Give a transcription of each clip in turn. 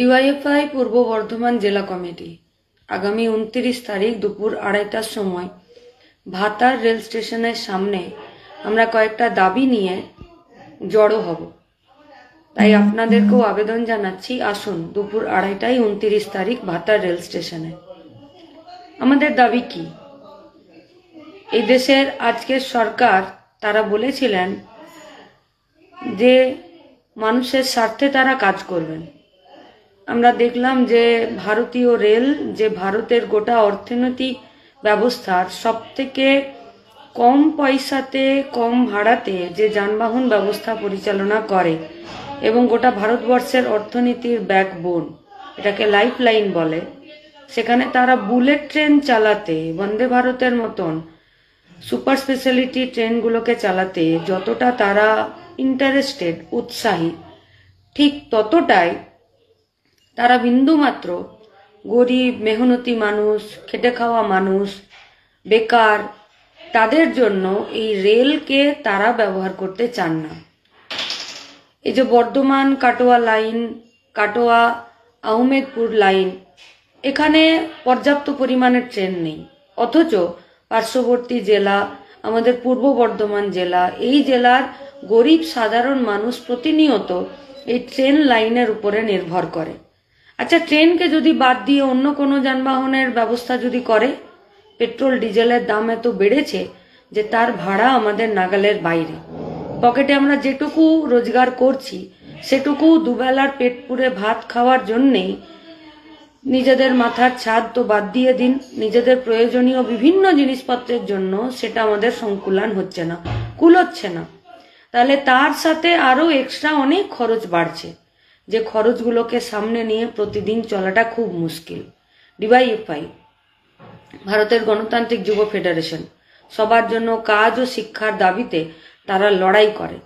DYFI পূর্ব বর্ধমান জেলা committee আগামী 29 তারিখ দুপুর 2:30টার সময় ভাতার রেল স্টেশনের সামনে আমরা কয়েকটা দাবি নিয়ে জড়ো হব। তাই আপনাদেরকেও আবেদন জানাচ্ছি, আসুন দুপুর 2:30টায় 29 তারিখ ভাতার রেল স্টেশনে। আমাদের দাবি কি? এই দেশের আজকের সরকার তারা বলেছিলেন যে মানুষের স্বার্থে তারা কাজ করবেন। আমরা দেখলাম যে ভারতীয় রেল, যে ভারতের গোটা অর্থনৈতিক ব্যবস্থার সবথেকে কম পয়সাতে কম ভাড়াতে যে যানবাহন ব্যবস্থা পরিচালনা করে এবং গোটা ভারতবর্ষের অর্থনীতির ব্যাকবোন, এটাকে লাইফ লাইন বলে, সেখানে তারা বুলেট ট্রেন চালাতে, বন্দে ভারতের মতন সুপার স্পেশালিটি ট্রেনগুলোকে চালাতে যতটা তারা ইন্টারেস্টেড, উৎসাহী, ঠিক ততটাই তারা বিন্দুমাত্র গরিব, মেহনতি মানুষ, খেটে খাওয়া মানুষ, বেকার, তাদের জন্য এই রেলকে তারা ব্যবহার করতে চান না। এই যে বর্ধমান কাটোয়া লাইন, কাটোয়া আহমেদপুর লাইন, এখানে পর্যাপ্ত পরিমাণে ট্রেন নেই, অথচ পার্শ্ববর্তী জেলা আমাদের পূর্ব বর্ধমান জেলা, এই জেলার গরিব সাধারণ মানুষ প্রতিনিয়ত এই ট্রেন লাইনের উপরে নির্ভর করে। আচ্ছা, ট্রেনকে যদি বাদ দিয়ে অন্য কোনো যানবাহনের ব্যবস্থা যদি করে, পেট্রোল ডিজেলের দাম এত বেড়েছে যে তার ভাড়া আমাদের নাগালের বাইরে। পকেটে আমরা যেটুকু রোজগার করছি সেটুকু দুবেলার পেট পুরে ভাত খাওয়ার জন্যেই, নিজেদের মাথার ছাদ তো বাদ দিয়ে দিন, নিজেদের প্রয়োজনীয় বিভিন্ন জিনিসপত্রের জন্য সেটা আমাদের সংকুলান হচ্ছে না, কুলোচ্ছে না। তাহলে তার সাথে আরো এক্সট্রা অনেক খরচ বাড়ছে, যে খরচগুলোকে সামনে নিয়ে প্রতিদিন চলাটা খুব মুশকিল। ডিওয়াইএফআই, ভারতের গণতান্ত্রিক যুব ফেডারেশন, সবার জন্য কাজ ও শিক্ষার দাবিতে তারা লড়াই করে।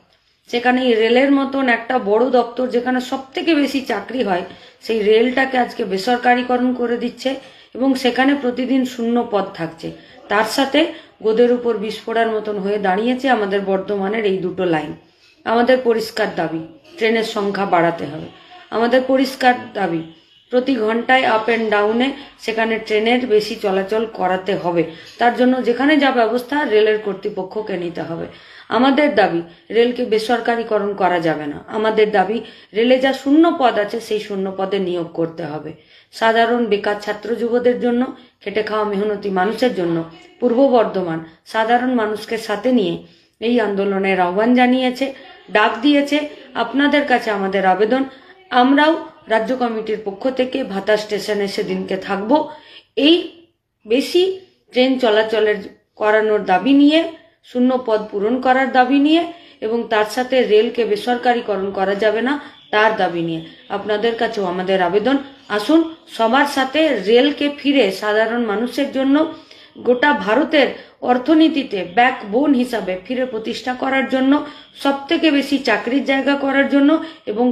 সেখানে রেলের মতন একটা বড় দপ্তর, যেখানে সব থেকে বেশি চাকরি হয়, সেই রেলটাকে আজকে বেসরকারিকরণ করে দিচ্ছে এবং সেখানে প্রতিদিন শূন্য পদ থাকছে। তার সাথে গোদের উপর বিস্ফোরণের মতন হয়ে দাঁড়িয়েছে আমাদের বর্ধমানের এই দুটো লাইন। আমাদের পরিষ্কার দাবি, ট্রেনের সংখ্যা বাড়াতে হবে। আমাদের পরিষ্কার দাবি, প্রতি ঘন্টায় আপ অ্যান্ড ডাউনে সেখানে ট্রেনের বেশি চলাচল করাতে হবে। তার জন্য যেখানে যা ব্যবস্থা রেলের কর্তৃপক্ষকে নিতে হবে। আমাদের দাবি, রেলকে বেসরকারিকরণ করা যাবে না। আমাদের দাবি, রেলে যা শূন্য পদ আছে সেই শূন্য পদে নিয়োগ করতে হবে। সাধারণ বেকার ছাত্র যুবদের জন্য, খেটে খাওয়া মেহনতি মানুষের জন্য পূর্ব বর্ধমান সাধারণ মানুষকে সাথে নিয়ে এই আন্দোলনের আহ্বান জানিয়েছে, ডাক দিয়েছে। আপনাদের কাছে আমাদের আবেদন, আমরাও রাজ্য কমিটির পক্ষ থেকে ভাতা স্টেশনে সেদিনকে থাকব, এই বেশি ট্রেন চলাচলের করানোর দাবি নিয়ে, শূন্য পদ পূরণ করার দাবি নিয়ে এবং তার সাথে রেলকে বেসরকারিকরণ করা যাবে না তার দাবি নিয়ে। আপনাদের কাছেও আমাদের আবেদন, আসুন সবার সাথে রেলকে ফিরে সাধারণ মানুষের জন্য, গোটা ভারতের অর্থনীতিতে ব্যাকবোন হিসাবে ফিরে প্রতিষ্ঠা করার জন্য, সব থেকে বেশি চাকরির জায়গা করার জন্য এবং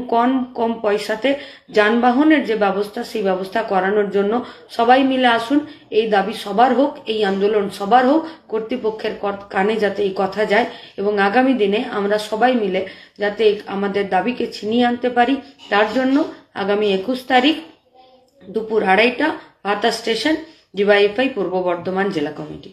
কম পয়সাতে যানবাহনের যে ব্যবস্থা সেই ব্যবস্থা করানোর জন্য সবাই মিলে আসুন। এই দাবি সবার হোক, এই আন্দোলন সবার হোক, কর্তৃপক্ষের কানে যাতে এই কথা যায় এবং আগামী দিনে আমরা সবাই মিলে যাতে আমাদের দাবিকে ছিনিয়ে আনতে পারি, তার জন্য আগামী 21 তারিখ দুপুর 2:30 ভাতা স্টেশন, ডিওয়াইএফআই পূর্ব বর্ধমান জেলা কমিটি।